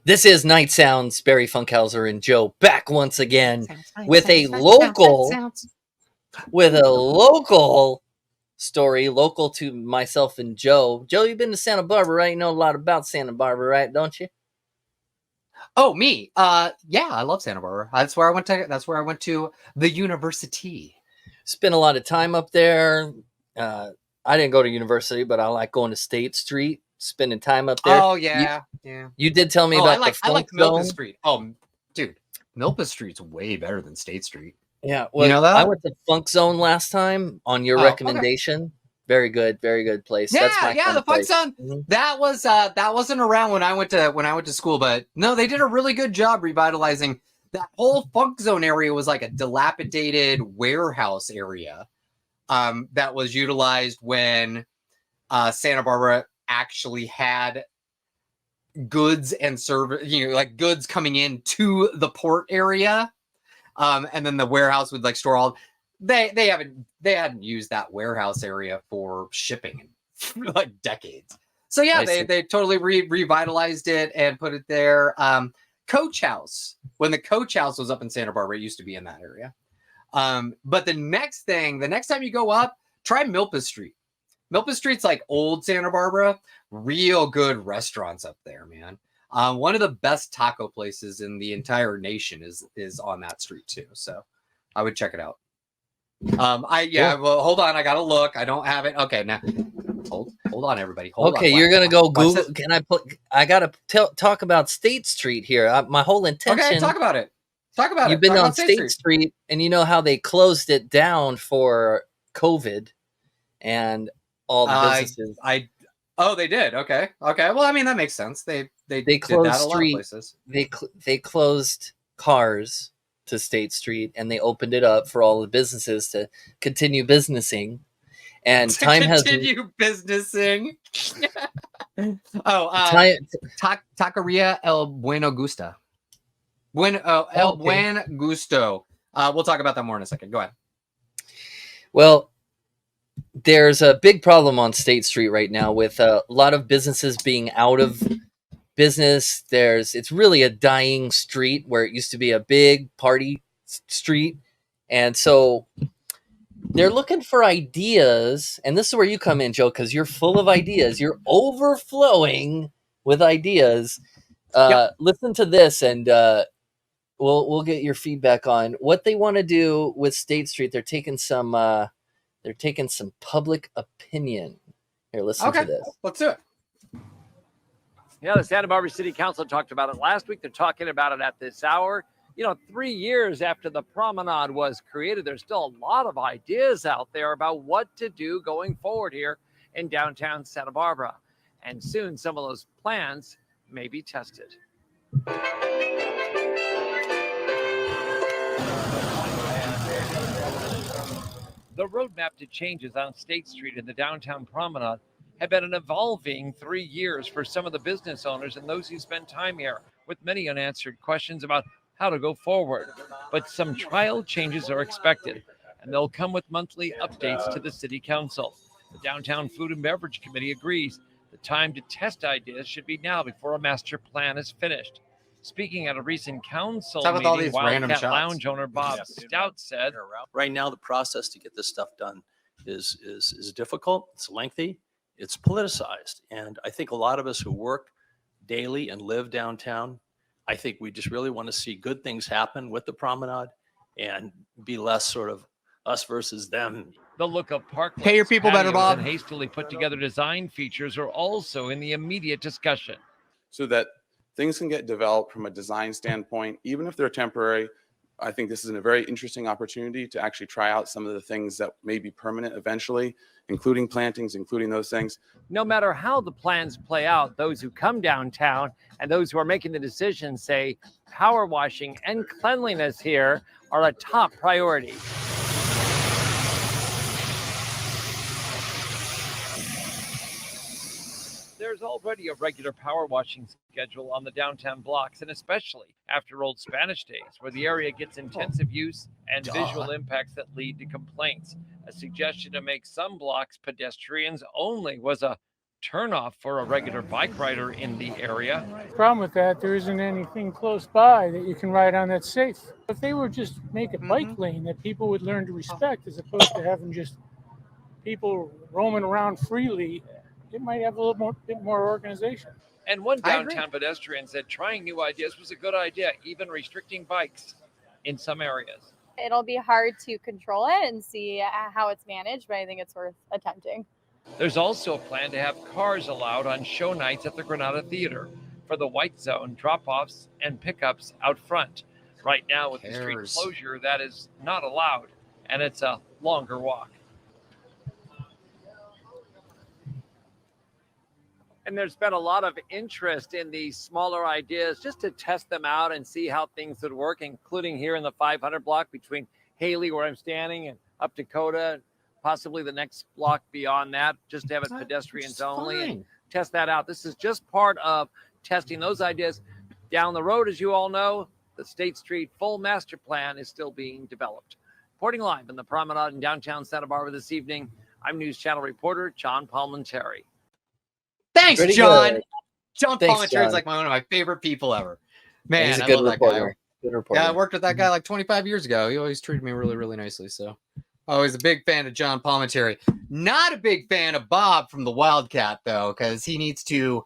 This is Night Sounds, Barry Funkhauser and Joe back once again Sounds, with a local story, local to myself and Joe. Joe, you've been to Santa Barbara, right? You know a lot about Santa Barbara, right? Don't you? Oh, me? Yeah, I love Santa Barbara. That's where I went to the university. Spent a lot of time up there. I didn't go to university, but I like going to State Street, spending time up there. Oh yeah, yeah. You did tell me I about like the Funk Milpa Zone. Street. Oh, dude, Milpa Street's way better than State Street. Yeah, You know I that? went to Funk Zone last time on your Oh, okay. recommendation. Very good place. Yeah, That's my yeah, kind the of Funk place. Zone. Mm-hmm. That wasn't around when I went to school, but no, they did a really good job revitalizing that whole Funk Zone area. Was like a dilapidated warehouse area that was utilized when Santa Barbara actually had goods and service, like goods coming in to the port area, and then the warehouse would like store all. They hadn't used that warehouse area for shipping in like decades. So yeah, they totally revitalized it and put it there. Coach House, when the Coach House was up in Santa Barbara, it used to be in that area. But the next time you go up, try Milpa Street. Milpa Street's like old Santa Barbara. Real good restaurants up there, man. One of the best taco places in the entire nation is on that street too. So I would check it out. Well, hold on, I gotta look. I don't have it. Okay, now hold on, everybody. Hold on. You're gonna go Google. Can I gotta talk about State Street here. My whole intention. Okay, talk about it. You've been on State Street, and you know how they closed it down for COVID, and all the businesses. They did. Okay. Well, I mean that makes sense. They closed that a lot of places. They closed cars to State Street, and they opened it up for all the businesses to continue businessing. And businessing. Taqueria El Bueno Gusta. El Buen Gusto. We'll talk about that more in a second. Go ahead. Well, there's a big problem on State Street right now with a lot of businesses being out of business. It's really a dying street where it used to be a big party street. And so they're looking for ideas. And this is where you come in, Joe, because you're full of ideas. You're overflowing with ideas. Listen to this, and we'll get your feedback on what they want to do with State Street. They're taking some public opinion. Here, listen to this. Let's do it. Yeah, the Santa Barbara City Council talked about it last week. They're talking about it at this hour. 3 years after the promenade was created, there's still a lot of ideas out there about what to do going forward here in downtown Santa Barbara. And soon some of those plans may be tested. The roadmap to changes on State Street in the downtown promenade have been an evolving 3 years for some of the business owners and those who spend time here, with many unanswered questions about how to go forward. But some trial changes are expected, and they'll come with monthly updates to the City Council. The Downtown Food and Beverage Committee agrees the time to test ideas should be now before a master plan is finished. Speaking at a recent council meeting, Wildcat Lounge owner Bob Stout said, right now the process to get this stuff done is difficult, it's lengthy, it's politicized. And I think a lot of us who work daily and live downtown, I think we just really want to see good things happen with the promenade and be less sort of us versus them. The look of park pay your people better, Bob. And hastily put together design features are also in the immediate discussion. So that things can get developed from a design standpoint, even if they're temporary. I think this is a very interesting opportunity to actually try out some of the things that may be permanent eventually, including plantings, including those things. No matter how the plans play out, those who come downtown and those who are making the decisions say power washing and cleanliness here are a top priority. There's already a regular power washing schedule on the downtown blocks, and especially after Old Spanish days, where the area gets intensive use and visual impacts that lead to complaints. A suggestion to make some blocks pedestrians only was a turnoff for a regular bike rider in the area. Problem with that, there isn't anything close by that you can ride on that's safe. If they would just make a bike lane that people would learn to respect, as opposed to having just people roaming around freely, it might have a little bit more organization. And one I agree. downtown pedestrian said trying new ideas was a good idea, even restricting bikes in some areas. It'll be hard to control it and see how it's managed, but I think it's worth attempting. There's also a plan to have cars allowed on show nights at the Granada Theater for the white zone drop-offs and pickups out front. Right now, with the street Cares. closure, that is not allowed, and it's a longer walk. And there's been a lot of interest in these smaller ideas just to test them out and see how things would work, including here in the 500 block between Haley, where I'm standing, and up Dakota, possibly the next block beyond that, just to have it pedestrians only and test that out. This is just part of testing those ideas. Down the road, as you all know, the State Street full master plan is still being developed. Reporting live in the Promenade in downtown Santa Barbara this evening, I'm News Channel reporter John Palmentary. Thanks, Pretty John. good. John Thanks, Palmentary is John. like one of my favorite people ever. Man, He's a I good love that guy. reporter. Good reporter. Yeah, I worked with that guy like 25 years ago. He always treated me really, really nicely. So always a big fan of John Palmentary. Not a big fan of Bob from the Wildcat, though, because he needs to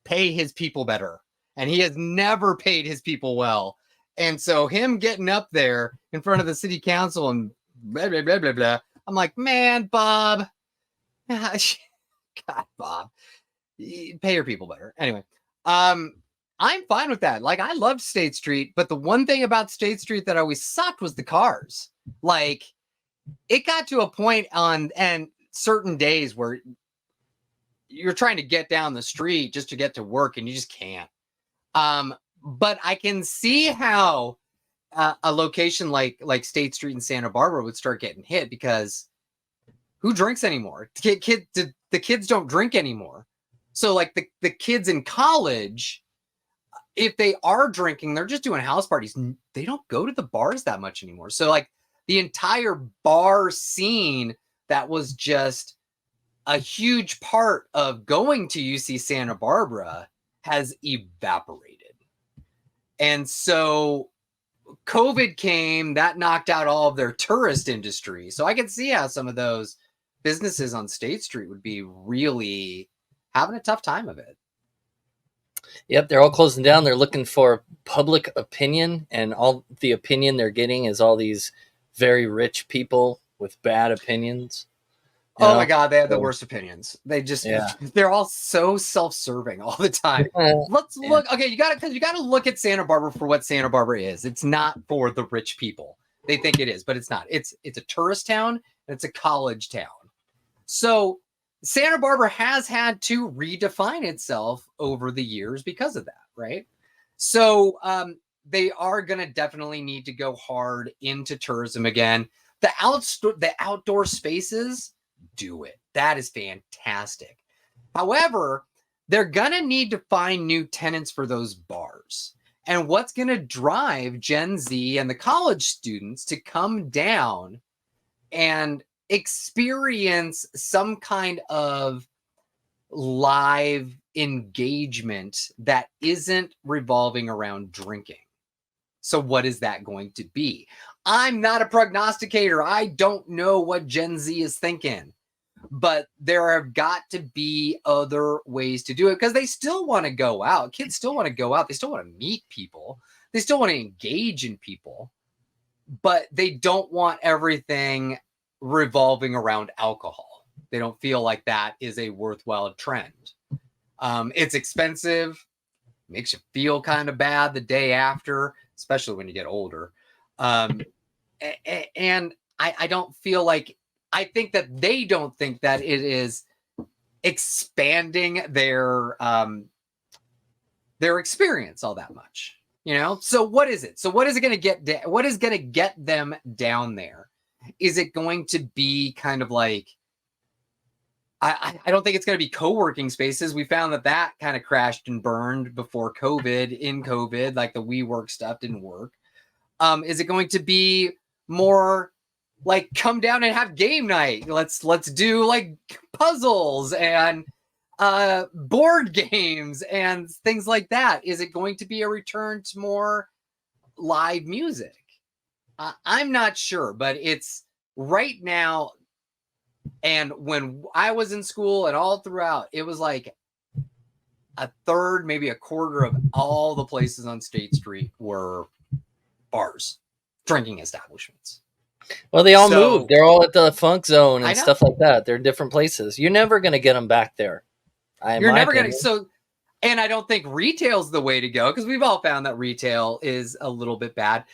pay his people better. And he has never paid his people well. And so him getting up there in front of the city council and blah, blah, blah, blah, blah. I'm like, man, Bob. God, Bob. Pay your people better. Anyway, I'm fine with that. Like, I loved State Street, but the one thing about State Street that always sucked was the cars. Like, it got to a point on and certain days where you're trying to get down the street just to get to work and you just can't. But I can see how a location like State Street in Santa Barbara would start getting hit, because who drinks anymore? The kids don't drink anymore. So like the kids in college, if they are drinking, they're just doing house parties. They don't go to the bars that much anymore. So like the entire bar scene that was just a huge part of going to UC Santa Barbara has evaporated. And so COVID came, that knocked out all of their tourist industry. So I can see how some of those businesses on State Street would be really having a tough time of it. Yep, they're all closing down. They're looking for public opinion, and all the opinion they're getting is all these very rich people with bad opinions. You Oh know? my God, they have the worst opinions. They just, they're all so self-serving all the time. Let's look. Okay, you gotta look at Santa Barbara for what Santa Barbara is. It's not for the rich people. They think it is, but it's not. It's a tourist town and it's a college town. So Santa Barbara has had to redefine itself over the years because of that, right? So they are going to definitely need to go hard into tourism again. The outdoor spaces, do it. That is fantastic. However, they're going to need to find new tenants for those bars. And what's going to drive Gen Z and the college students to come down and experience some kind of live engagement that isn't revolving around drinking? So what is that going to be? I'm not a prognosticator. I don't know what Gen Z is thinking, but there have got to be other ways to do it, because they still want to go out. Kids still want to go out. They still want to meet people. They still want to engage in people, but they don't want everything revolving around alcohol. They don't feel like that is a worthwhile trend. It's expensive, makes you feel kind of bad the day after, especially when you get older. And I don't feel like, I think that they don't think that it is expanding their experience all that much, you know? So what is it? So what is it going to get? What is going to get them down there? Is it going to be kind of like, I don't think it's going to be co-working spaces. We found that kind of crashed and burned before COVID. In COVID, like the WeWork stuff didn't work. Is it going to be more like come down and have game night? Let's do like puzzles and board games and things like that? Is it going to be a return to more live music? I'm not sure, but it's right now. And when I was in school and all throughout, it was like a third, maybe a quarter of all the places on State Street were bars, drinking establishments. Well, they all So- moved. They're all at the Funk Zone I and know. stuff like that. They're different places. You're never going to get them back there. You're never going to. And I don't think retail's the way to go, because we've all found that retail is a little bit bad.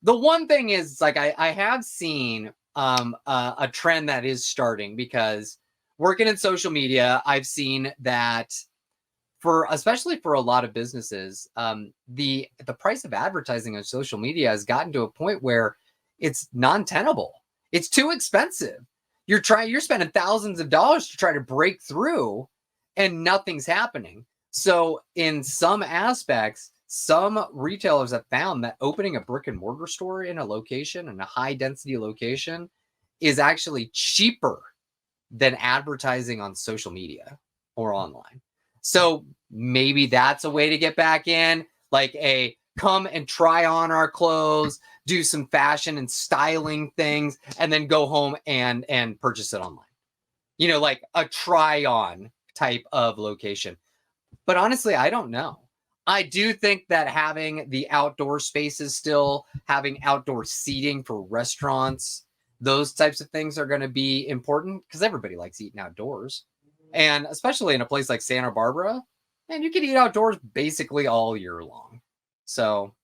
The one thing is, like, I have seen a trend that is starting, because working in social media, I've seen that especially for a lot of businesses, the price of advertising on social media has gotten to a point where it's non-tenable. It's too expensive. You're spending thousands of dollars to try to break through, and nothing's happening. So in some aspects, some retailers have found that opening a brick and mortar store in a location, in a high density location, is actually cheaper than advertising on social media or online. So maybe that's a way to get back in, like a come and try on our clothes, do some fashion and styling things, and then go home and purchase it online. You know, like a try on type of location. But honestly, I don't know. I do think that having the outdoor spaces, still having outdoor seating for restaurants, those types of things are going to be important, because everybody likes eating outdoors. And especially in a place like Santa Barbara, man, you can eat outdoors basically all year long. So,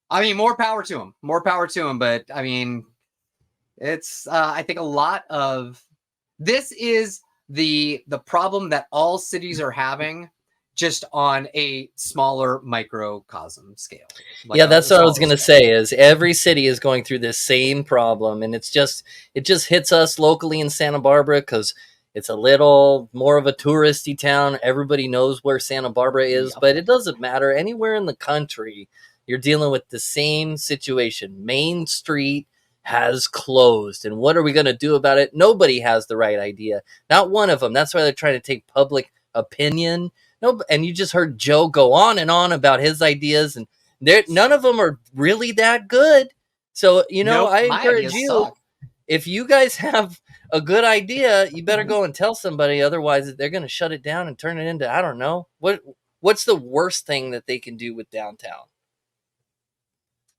I mean, more power to them. More power to them. But I mean, it's I think a lot of this is the problem that all cities are having, just on a smaller microcosm scale. Like Yeah, that's what I was going to scale. say, is every city is going through this same problem, and it just hits us locally in Santa Barbara because it's a little more of a touristy town. Everybody knows where Santa Barbara is, Yep. but it doesn't matter. Anywhere in the country, you're dealing with the same situation. Main Street has closed, and what are we going to do about it? Nobody has the right idea. Not one of them. That's why they're trying to take public opinion. No, and you just heard Joe go on and on about his ideas, and none of them are really that good. So, Nope, I my encourage ideas you, suck. if you guys have a good idea, you better go and tell somebody. Otherwise, they're going to shut it down and turn it into, I don't know. What's the worst thing that they can do with downtown?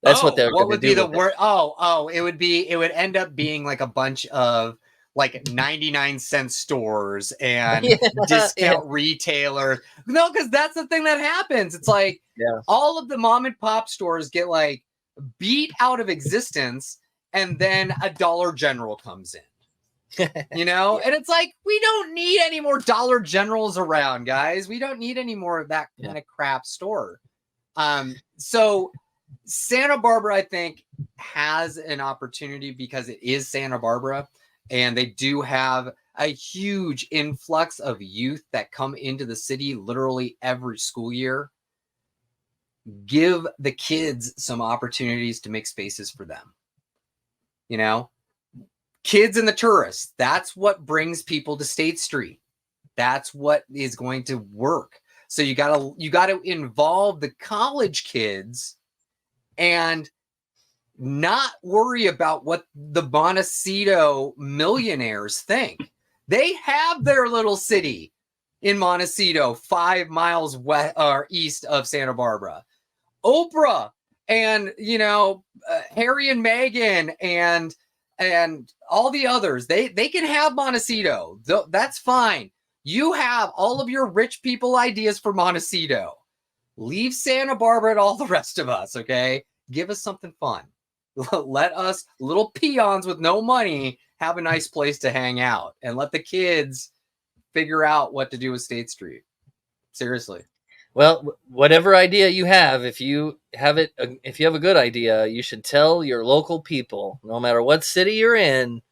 That's what they're what going to would do be the with it. word? It would end up being like a bunch of like 99-cent stores and Yeah, discount retailers. No, because that's the thing that happens. It's like Yeah. all of the mom and pop stores get like beat out of existence, and then a Dollar General comes in. And it's like, we don't need any more Dollar Generals around, guys. We don't need any more of that kind of crap store. So Santa Barbara, I think, has an opportunity because it is Santa Barbara, and they do have a huge influx of youth that come into the city literally every school year. Give the kids some opportunities to make spaces for them. Kids and the tourists, that's what brings people to State Street. That's what is going to work. So you gotta involve the college kids and not worry about what the Montecito millionaires think. They have their little city in Montecito, 5 miles west or east of Santa Barbara. Oprah and Harry and Meghan and all the others, they can have Montecito. That's fine. You have all of your rich people ideas for Montecito. Leave Santa Barbara and all the rest of us, okay? Give us something fun. Let us, little peons with no money, have a nice place to hang out, and let the kids figure out what to do with State Street. Seriously. Well, whatever idea you have, if you have a good idea, you should tell your local people. No matter what city you're in,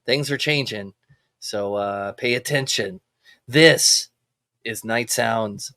things are changing. So pay attention. This is Night Sounds.